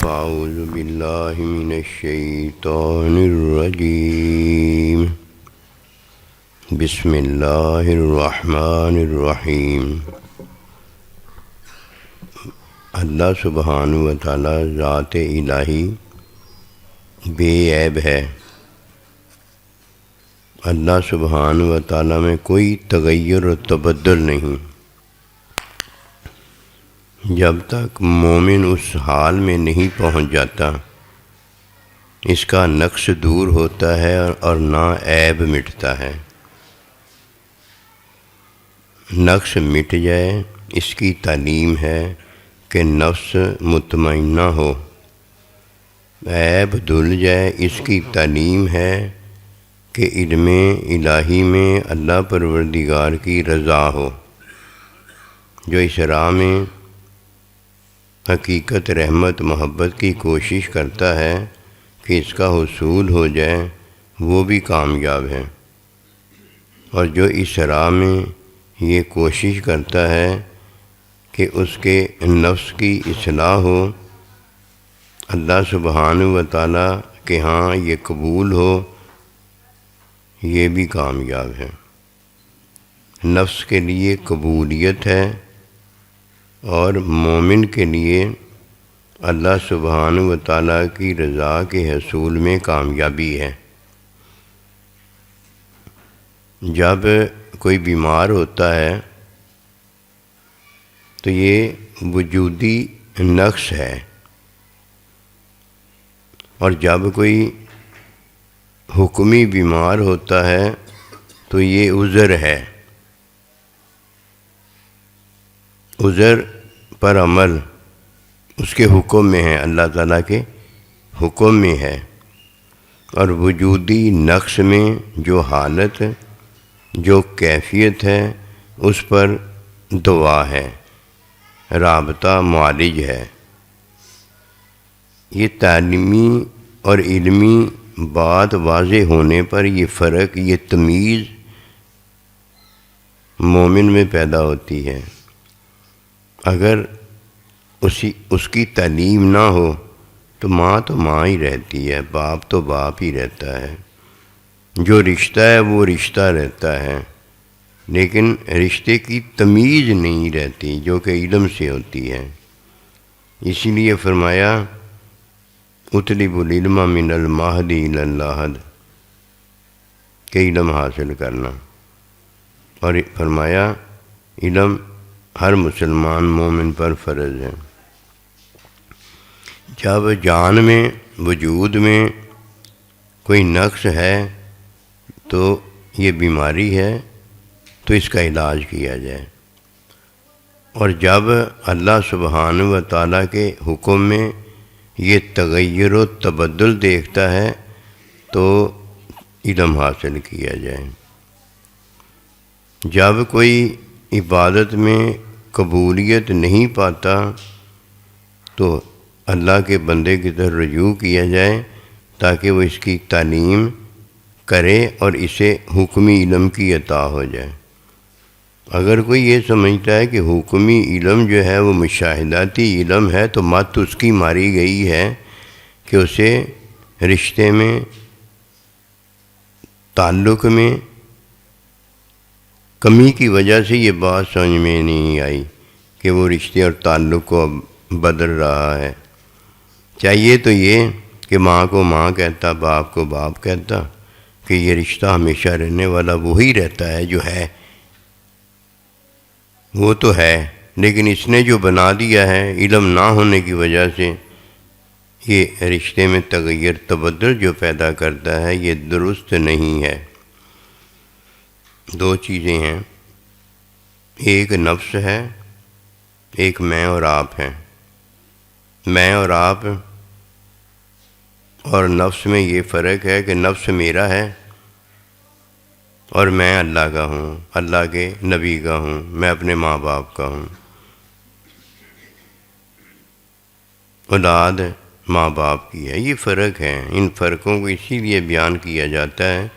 فاعوذ باللہ من الشیطان الرجیم بسم اللہ الرحمن الرحیم۔ اللہ سبحانہ و تعالیٰ ذات الہی بے عیب ہے۔ اللہ سبحانہ و تعالیٰ میں کوئی تغیر و تبدل نہیں۔ جب تک مومن اس حال میں نہیں پہنچ جاتا اس کا نقص دور ہوتا ہے اور نہ عیب مٹتا ہے۔ نقص مٹ جائے اس کی تعلیم ہے کہ نفس مطمئنہ ہو، عیب دھل جائے اس کی تعلیم ہے کہ علم الہی میں اللہ پروردگار کی رضا ہو۔ جو اس راہ میں حقیقت رحمت محبت کی کوشش کرتا ہے کہ اس کا حصول ہو جائے وہ بھی کامیاب ہے، اور جو اس راہ میں یہ کوشش کرتا ہے کہ اس کے نفس کی اصلاح ہو، اللہ سبحانہ و تعالیٰ کے ہاں یہ قبول ہو، یہ بھی کامیاب ہے۔ نفس کے لیے قبولیت ہے اور مومن کے لیے اللہ سبحانہ و تعالیٰ کی رضا کے حصول میں کامیابی ہے۔ جب کوئی بیمار ہوتا ہے تو یہ وجودی نقص ہے، اور جب کوئی حکمی بیمار ہوتا ہے تو یہ عذر ہے۔ عذر پر عمل اس کے حکم میں ہے، اللہ تعالیٰ کے حکم میں ہے، اور وجودی نقص میں جو حالت جو کیفیت ہے اس پر دوا ہے، رابطہ معالج ہے۔ یہ تعلیمی اور علمی بات واضح ہونے پر یہ فرق، یہ تمیز مومن میں پیدا ہوتی ہے۔ اگر اس کی تعلیم نہ ہو تو ماں ہی رہتی ہے، باپ تو باپ ہی رہتا ہے، جو رشتہ ہے وہ رشتہ رہتا ہے، لیکن رشتے کی تمیز نہیں رہتی جو کہ علم سے ہوتی ہے۔ اسی لیے فرمایا اطلب العلم من المہد الی اللحد، کہ علم حاصل کرنا، اور فرمایا علم ہر مسلمان مومن پر فرض ہے۔ جب جان میں وجود میں کوئی نقص ہے تو یہ بیماری ہے تو اس کا علاج کیا جائے، اور جب اللہ سبحانہ و تعالیٰ کے حکم میں یہ تغیر و تبدل دیکھتا ہے تو علم حاصل کیا جائے۔ جب کوئی عبادت میں قبولیت نہیں پاتا تو اللہ کے بندے کی طرف رجوع کیا جائے تاکہ وہ اس کی تعلیم کرے اور اسے حکمی علم کی عطا ہو جائے۔ اگر کوئی یہ سمجھتا ہے کہ حکمی علم جو ہے وہ مشاہداتی علم ہے تو مت اس کی ماری گئی ہے کہ اسے رشتے میں، تعلق میں کمی کی وجہ سے یہ بات سمجھ میں نہیں آئی کہ وہ رشتے اور تعلق کو اب بدل رہا ہے۔ چاہیے تو یہ کہ ماں کو ماں کہتا، باپ کو باپ کہتا، کہ یہ رشتہ ہمیشہ رہنے والا وہی رہتا ہے جو ہے، وہ تو ہے، لیکن اس نے جو بنا دیا ہے علم نہ ہونے کی وجہ سے، یہ رشتے میں تغیر تبدل جو پیدا کرتا ہے یہ درست نہیں ہے۔ دو چیزیں ہیں، ایک نفس ہے، ایک میں اور آپ ہے۔ میں اور آپ اور نفس میں یہ فرق ہے کہ نفس میرا ہے اور میں اللہ کا ہوں، اللہ کے نبی کا ہوں، میں اپنے ماں باپ کا ہوں۔ اولاد ماں باپ کی ہے، یہ فرق ہے۔ ان فرقوں کو اسی لیے بیان کیا جاتا ہے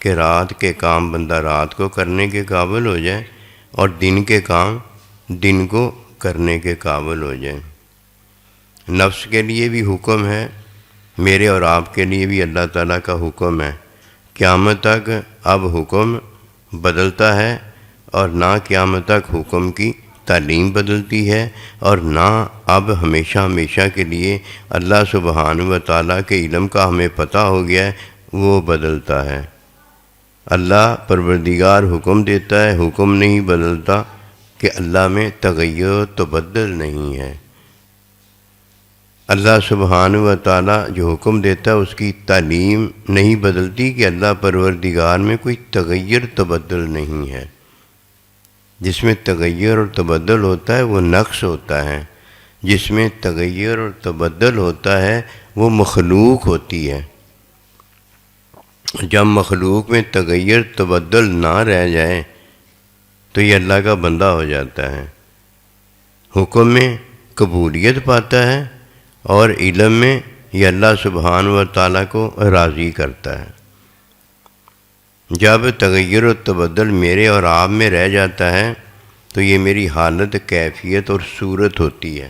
کہ رات کے کام بندہ رات کو کرنے کے قابل ہو جائے اور دن کے کام دن کو کرنے کے قابل ہو جائے۔ نفس کے لیے بھی حکم ہے، میرے اور آپ کے لیے بھی اللہ تعالیٰ کا حکم ہے۔ قیامت تک اب حکم بدلتا ہے اور نہ قیامت تک حکم کی تعلیم بدلتی ہے، اور نہ اب ہمیشہ ہمیشہ کے لیے اللہ سبحانہ و تعالیٰ کے علم کا ہمیں پتہ ہو گیا ہے وہ بدلتا ہے۔ اللہ پروردگار حکم دیتا ہے، حکم نہیں بدلتا، کہ اللہ میں تغیر و تبدل نہیں ہے۔ اللہ سبحانہ و تعالیٰ جو حکم دیتا ہے اس کی تعلیم نہیں بدلتی، کہ اللہ پروردگار میں کوئی تغیر تبدل نہیں ہے۔ جس میں تغیر اور تبدل ہوتا ہے وہ نقص ہوتا ہے، جس میں تغیر اور تبدل ہوتا ہے وہ مخلوق ہوتی ہے۔ جب مخلوق میں تغیر تبدل نہ رہ جائے تو یہ اللہ کا بندہ ہو جاتا ہے، حکم میں قبولیت پاتا ہے، اور علم میں یہ اللہ سبحانہ و تعالیٰ کو راضی کرتا ہے۔ جب تغیر و تبدل میرے اور آپ میں رہ جاتا ہے تو یہ میری حالت، کیفیت اور صورت ہوتی ہے،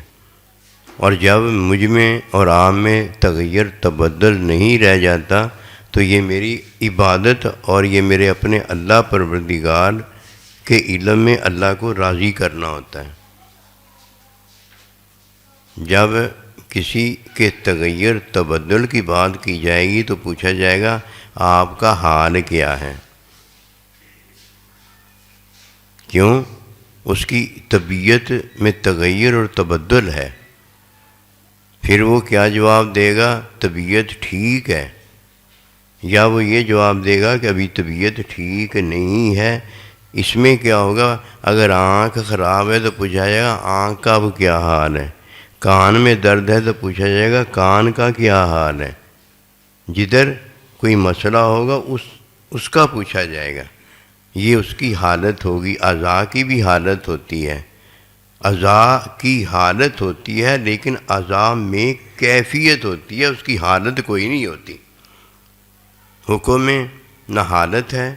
اور جب مجھ میں اور آپ میں تغیر تبدل نہیں رہ جاتا تو یہ میری عبادت اور یہ میرے اپنے اللہ پروردگار کے علم میں اللہ کو راضی کرنا ہوتا ہے۔ جب کسی کے تغیر تبدل کی بات کی جائے گی تو پوچھا جائے گا آپ کا حال کیا ہے؟ کیوں؟ اس کی طبیعت میں تغیر اور تبدل ہے۔ پھر وہ کیا جواب دے گا؟ طبیعت ٹھیک ہے، یا وہ یہ جواب دے گا کہ ابھی طبیعت ٹھیک نہیں ہے۔ اس میں کیا ہوگا؟ اگر آنکھ خراب ہے تو پوچھا جائے گا آنکھ کا اب کیا حال ہے؟ کان میں درد ہے تو پوچھا جائے گا کان کا کیا حال ہے؟ جدھر کوئی مسئلہ ہوگا اس کا پوچھا جائے گا، یہ اس کی حالت ہوگی۔ اعضاء کی بھی حالت ہوتی ہے، اعضاء کی حالت ہوتی ہے، لیکن اعضاء میں کیفیت ہوتی ہے، اس کی حالت کوئی نہیں ہوتی۔ حکم میں نہ حالت ہے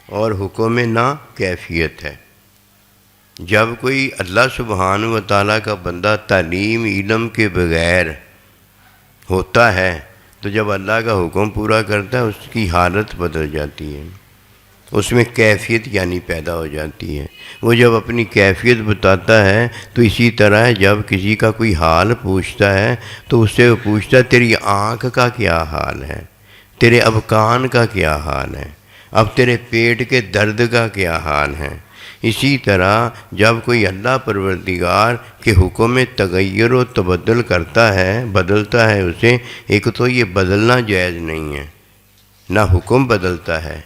اور حکم میں نہ کیفیت ہے۔ جب کوئی اللہ سبحانہ و تعالیٰ کا بندہ تعلیم علم کے بغیر ہوتا ہے تو جب اللہ کا حکم پورا کرتا ہے اس کی حالت بدل جاتی ہے، اس میں کیفیت یعنی پیدا ہو جاتی ہے۔ وہ جب اپنی کیفیت بتاتا ہے تو اسی طرح جب کسی کا کوئی حال پوچھتا ہے تو اس سے وہ پوچھتا ہے تیری آنکھ کا کیا حال ہے، تیرے اب کان کا کیا حال ہے، اب تیرے پیٹ کے درد کا کیا حال ہے۔ اسی طرح جب کوئی اللہ پروردگار کے حکم میں تغیر و تبدل کرتا ہے، بدلتا ہے اسے، ایک تو یہ بدلنا جائز نہیں ہے، نہ حکم بدلتا ہے،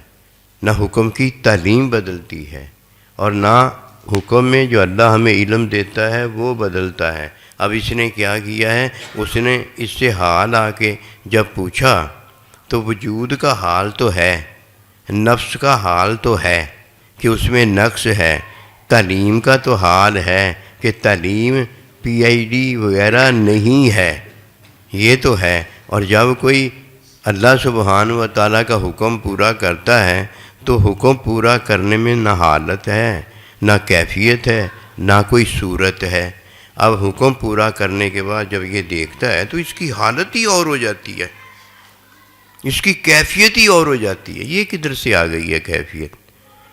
نہ حکم کی تعلیم بدلتی ہے، اور نہ حکم میں جو اللہ ہمیں علم دیتا ہے وہ بدلتا ہے۔ اب اس نے کیا کیا ہے؟ اس نے اس سے حال آ کے جب پوچھا تو وجود کا حال تو ہے، نفس کا حال تو ہے کہ اس میں نقص ہے، تعلیم کا تو حال ہے کہ تعلیم PhD وغیرہ نہیں ہے، یہ تو ہے۔ اور جب کوئی اللہ سبحانہ و تعالیٰ کا حکم پورا کرتا ہے تو حکم پورا کرنے میں نہ حالت ہے، نہ کیفیت ہے، نہ کوئی صورت ہے۔ اب حکم پورا کرنے کے بعد جب یہ دیکھتا ہے تو اس کی حالت ہی اور ہو جاتی ہے، اس کی کیفیت ہی اور ہو جاتی ہے۔ یہ کدھر سے آ گئی ہے کیفیت؟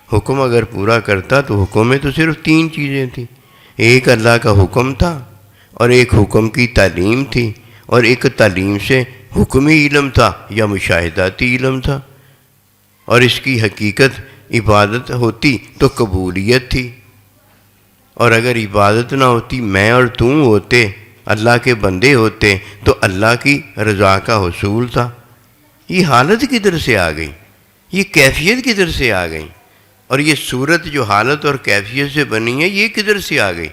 حکم اگر پورا کرتا تو حکم میں تو صرف 3 چیزیں تھیں، ایک اللہ کا حکم تھا، اور ایک حکم کی تعلیم تھی، اور ایک تعلیم سے حکمی علم تھا یا مشاہداتی علم تھا، اور اس کی حقیقت عبادت ہوتی تو قبولیت تھی، اور اگر عبادت نہ ہوتی، میں اور تم ہوتے اللہ کے بندے ہوتے تو اللہ کی رضا کا حصول تھا۔ یہ حالت کدھر سے آ گئی؟ یہ کیفیت کدھر سے آ گئی؟ اور یہ صورت جو حالت اور کیفیت سے بنی ہے یہ کدھر سے آ گئی؟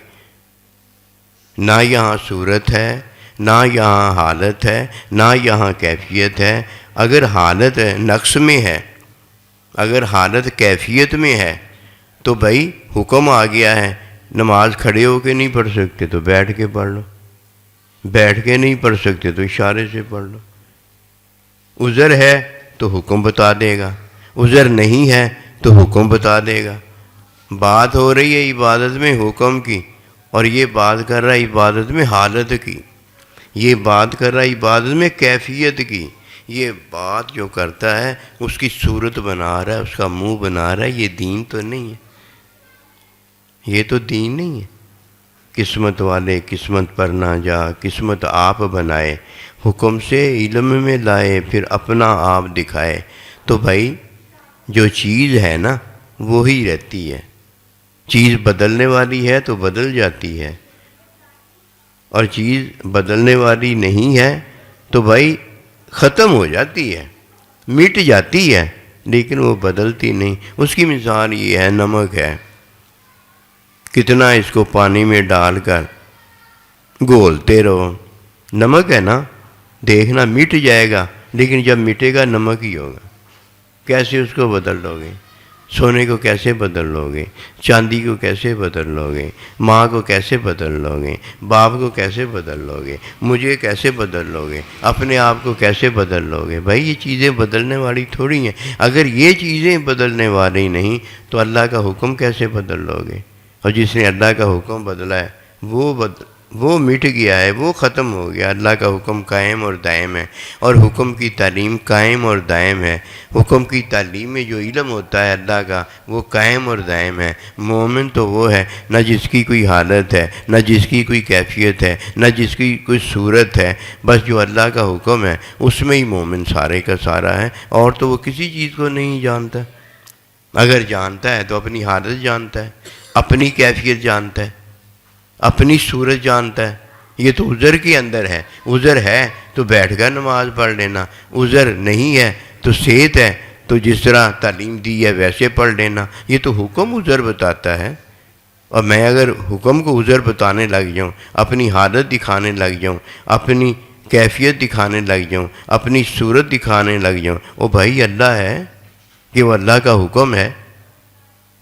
نہ یہاں صورت ہے، نہ یہاں حالت ہے، نہ یہاں کیفیت ہے۔ اگر حالت نقص میں ہے، اگر حالت کیفیت میں ہے تو بھائی حکم آ گیا ہے، نماز کھڑے ہو کے نہیں پڑھ سکتے تو بیٹھ کے پڑھ لو، بیٹھ کے نہیں پڑھ سکتے تو اشارے سے پڑھ لو۔ عذر ہے تو حکم بتا دے گا، عذر نہیں ہے تو حکم بتا دے گا۔ بات ہو رہی ہے عبادت میں حکم کی، اور یہ بات کر رہا ہے عبادت میں حالت کی۔ یہ بات کر رہا ہے عبادت میں کیفیت کی، یہ بات جو کرتا ہے اس کی صورت بنا رہا ہے، اس کا منہ بنا رہا ہے، یہ دین تو نہیں ہے، یہ تو دین نہیں ہے۔ قسمت والے قسمت پر نہ جا، قسمت آپ بنائے، حکم سے علم میں لائے، پھر اپنا آپ دکھائے۔ تو بھائی جو چیز ہے نا وہی رہتی ہے، چیز بدلنے والی ہے تو بدل جاتی ہے، اور چیز بدلنے والی نہیں ہے تو بھائی ختم ہو جاتی ہے، مٹ جاتی ہے، لیکن وہ بدلتی نہیں۔ اس کی مثال یہ ہے، نمک ہے، کتنا اس کو پانی میں ڈال کر گھولتے رہو، نمک ہے نا، دیکھنا مٹ جائے گا، لیکن جب مٹے گا نمک ہی ہوگا۔ کیسے اس کو بدل لو گے؟ سونے کو کیسے بدل لو گے؟ چاندی کو کیسے بدل لو گے؟ ماں کو کیسے بدل لو گے؟ باپ کو کیسے بدل لو گے؟ مجھے کیسے بدل لو گے؟ اپنے آپ کو کیسے بدل لو گے؟ بھائی یہ چیزیں بدلنے والی تھوڑی ہیں۔ اگر یہ چیزیں بدلنے والی نہیں تو اللہ کا حکم کیسے بدل لو گے؟ اور جس نے اللہ کا حکم بدلا ہے وہ مٹ گیا ہے، وہ ختم ہو گیا۔ اللہ کا حکم قائم اور دائم ہے، اور حکم کی تعلیم قائم اور دائم ہے۔ حکم کی تعلیم میں جو علم ہوتا ہے اللہ کا وہ قائم اور دائم ہے۔ مومن تو وہ ہے نہ جس کی کوئی حالت ہے، نہ جس کی کوئی کیفیت ہے، نہ جس کی کوئی صورت ہے، بس جو اللہ کا حکم ہے اس میں ہی مومن سارے کا سارا ہے، اور تو وہ کسی چیز کو نہیں جانتا۔ اگر جانتا ہے تو اپنی حالت جانتا ہے، اپنی کیفیت جانتا ہے، اپنی صورت جانتا ہے۔ یہ تو عذر کے اندر ہے، عذر ہے تو بیٹھ کر نماز پڑھ لینا، عذر نہیں ہے تو صحت ہے تو جس طرح تعلیم دی ہے ویسے پڑھ لینا۔ یہ تو حکم عذر بتاتا ہے، اور میں اگر حکم کو عذر بتانے لگ جاؤں، اپنی حالت دکھانے لگ جاؤں، اپنی کیفیت دکھانے لگ جاؤں، اپنی صورت دکھانے لگ جاؤں، وہ بھائی اللہ ہے کہ وہ اللہ کا حکم ہے۔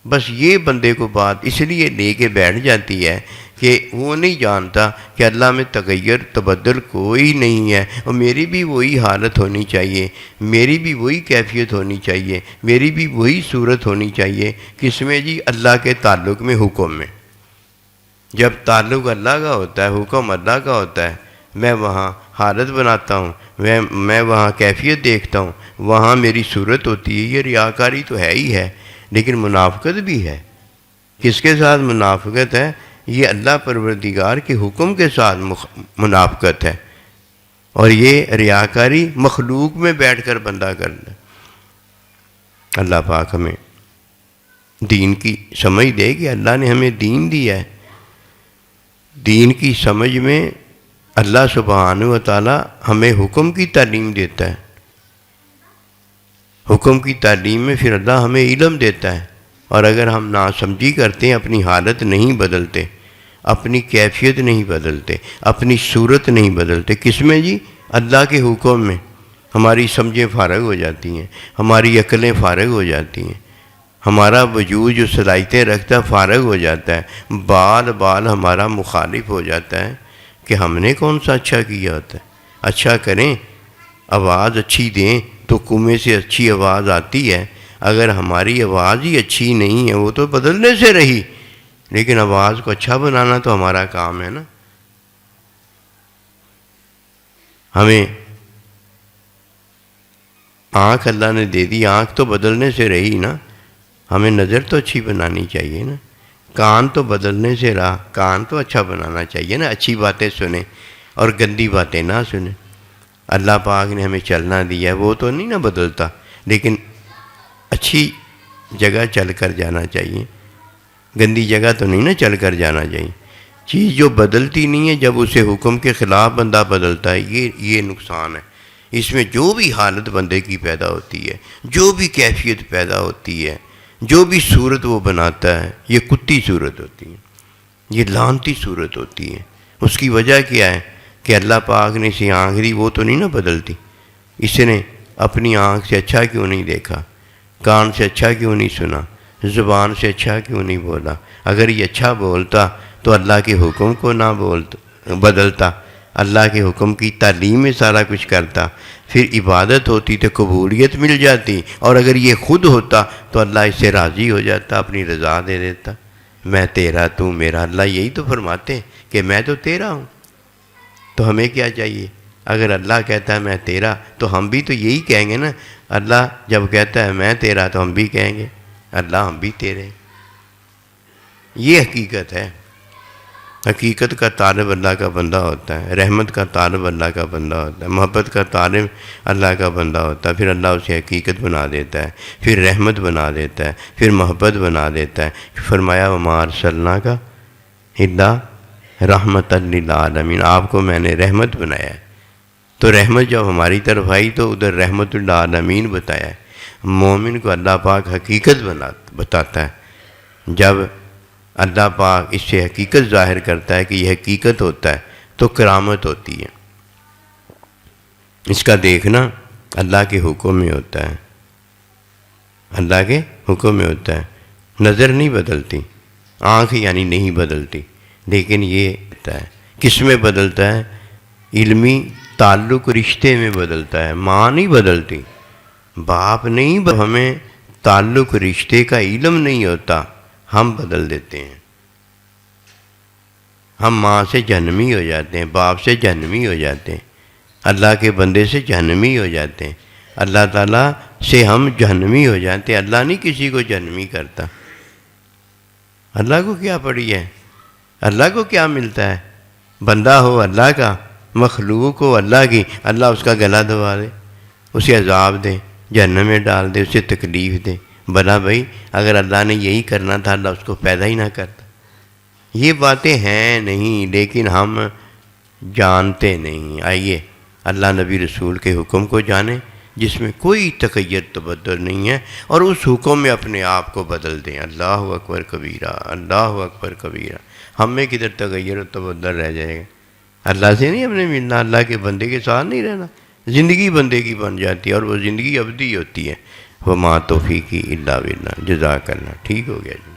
بس یہ بندے کو بات اس لیے لے کے بیٹھ جاتی ہے کہ وہ نہیں جانتا کہ اللہ میں تغیر تبدل کوئی نہیں ہے، اور میری بھی وہی حالت ہونی چاہیے، میری بھی وہی کیفیت ہونی چاہیے، میری بھی وہی صورت ہونی چاہیے۔ کس میں جی؟ اللہ کے تعلق میں، حکم میں۔ جب تعلق اللہ کا ہوتا ہے، حکم اللہ کا ہوتا ہے، میں وہاں حالت بناتا ہوں، میں وہاں کیفیت دیکھتا ہوں، وہاں میری صورت ہوتی ہے۔ یہ ریاکاری تو ہے ہی ہے، لیکن منافقت بھی ہے۔ کس کے ساتھ منافقت ہے؟ یہ اللہ پروردگار کے حکم کے ساتھ منافقت ہے، اور یہ ریاکاری مخلوق میں بیٹھ کر بندہ کر لے۔ اللہ پاک ہمیں دین کی سمجھ دے کہ اللہ نے ہمیں دین دیا ہے، دین کی سمجھ میں اللہ سبحانہ و تعالی ہمیں حکم کی تعلیم دیتا ہے، حکم کی تعلیم میں پھر اللہ ہمیں علم دیتا ہے، اور اگر ہم ناسمجھی کرتے ہیں، اپنی حالت نہیں بدلتے، اپنی کیفیت نہیں بدلتے، اپنی صورت نہیں بدلتے، کس میں جی؟ اللہ کے حکم میں، ہماری سمجھیں فارغ ہو جاتی ہیں، ہماری عقلیں فارغ ہو جاتی ہیں، ہمارا وجود جو صلاحیتیں رکھتا ہے فارغ ہو جاتا ہے، بال ہمارا مخالف ہو جاتا ہے کہ ہم نے کون سا اچھا کیا ہوتا ہے۔ اچھا کریں، آواز اچھی دیں تو کنویں سے اچھی آواز آتی ہے۔ اگر ہماری آواز ہی اچھی نہیں ہے، وہ تو بدلنے سے رہی، لیکن آواز کو اچھا بنانا تو ہمارا کام ہے نا۔ ہمیں آنکھ اللہ نے دے دی، آنکھ تو بدلنے سے رہی نا، ہمیں نظر تو اچھی بنانی چاہیے نا۔ کان تو بدلنے سے رہا، کان تو اچھا بنانا چاہیے نا، اچھی باتیں سنیں اور گندی باتیں نہ سنیں۔ اللہ پاک نے ہمیں چلنا دیا ہے، وہ تو نہیں نا بدلتا، لیکن اچھی جگہ چل کر جانا چاہیے، گندی جگہ تو نہیں نا چل کر جانا چاہیے۔ چیز جو بدلتی نہیں ہے، جب اسے حکم کے خلاف بندہ بدلتا ہے، یہ نقصان ہے۔ اس میں جو بھی حالت بندے کی پیدا ہوتی ہے، جو بھی کیفیت پیدا ہوتی ہے، جو بھی صورت وہ بناتا ہے، یہ کتی صورت ہوتی ہے، یہ لعنتی صورت ہوتی ہے۔ اس کی وجہ کیا ہے کہ اللہ پاک نے اسے آنکھ دی، وہ تو نہیں نا بدلتی۔ اس نے اپنی آنکھ سے اچھا کیوں نہیں دیکھا، کان سے اچھا کیوں نہیں سنا، زبان سے اچھا کیوں نہیں بولا؟ اگر یہ اچھا بولتا تو اللہ کے حکم کو نہ بدلتا، اللہ کے حکم کی تعلیم میں سارا کچھ کرتا، پھر عبادت ہوتی تو قبولیت مل جاتی، اور اگر یہ خود ہوتا تو اللہ اس سے راضی ہو جاتا، اپنی رضا دے دیتا۔ میں تیرا تو میرا، اللہ یہی تو فرماتے ہیں کہ میں تو تیرا ہوں، تو ہمیں کیا چاہیے؟ اگر اللہ کہتا ہے میں تیرا تو ہم بھی تو یہی کہیں گے نا. اللہ جب کہتا ہے میں تیرا تو ہم بھی کہیں گے اللہ ہم بھی تیرے. یہ حقیقت ہے. حقیقت کا طالب اللہ کا بندہ ہوتا ہے, رحمت کا طالب اللہ کا بندہ ہوتا ہے, محبت کا طالب اللہ کا بندہ ہوتا ہے. پھر اللہ اسے حقیقت بنا دیتا ہے, پھر رحمت بنا دیتا ہے, پھر محبت بنا دیتا ہے. فرمایا وما ارسلناک الا رحمۃ للعالمین, آپ کو میں نے رحمت بنایا ہے. تو رحمت جب ہماری طرف آئی تو ادھر رحمت للعالمین بتایا ہے. مومن کو اللہ پاک حقیقت بتاتا ہے. جب اللہ پاک اس سے حقیقت ظاہر کرتا ہے کہ یہ حقیقت ہوتا ہے تو کرامت ہوتی ہے. اس کا دیکھنا اللہ کے حکم میں ہوتا ہے, اللہ کے حکم میں ہوتا ہے. نظر نہیں بدلتی, آنکھ یعنی نہیں بدلتی, لیکن یہ ہوتا ہے کس میں بدلتا ہے؟ علمی تعلق رشتے میں بدلتا ہے. ماں نہیں بدلتی, باپ نہیں, ہمیں تعلق رشتے کا علم نہیں ہوتا, ہم بدل دیتے ہیں. ہم ماں سے جہنمی ہو جاتے ہیں, باپ سے جہنمی ہو جاتے ہیں, اللہ کے بندے سے جہنمی ہو جاتے ہیں, اللہ تعالیٰ سے ہم جہنمی ہو جاتے ہیں. اللہ نہیں کسی کو جہنمی کرتا. اللہ کو کیا پڑی ہے؟ اللہ کو کیا ملتا ہے؟ بندہ ہو اللہ کا, مخلوق ہو اللہ کی, اللہ اس کا گلا دبا دے, اسے عذاب دے, جہنم میں ڈال دے, اسے تکلیف دے. بھلا بھائی اگر اللہ نے یہی کرنا تھا اللہ اس کو پیدا ہی نہ کرتا. یہ باتیں ہیں نہیں, لیکن ہم جانتے نہیں. آئیے اللہ نبی رسول کے حکم کو جانیں جس میں کوئی تغیر تبدل نہیں ہے, اور اس حکم میں اپنے آپ کو بدل دیں. اللہ اکبر کبیرہ, اللہ اکبر کبیرہ. ہم میں کدھر تغیر و تبدل رہ جائے گا؟ اللہ سے نہیں ہم نے ملنا, اللہ کے بندے کے ساتھ نہیں رہنا. زندگی بندے کی بن جاتی ہے اور وہ زندگی ابدی ہوتی ہے. وما توفیقی الا باللہ. جزاک اللہ. ٹھیک ہو گیا جی.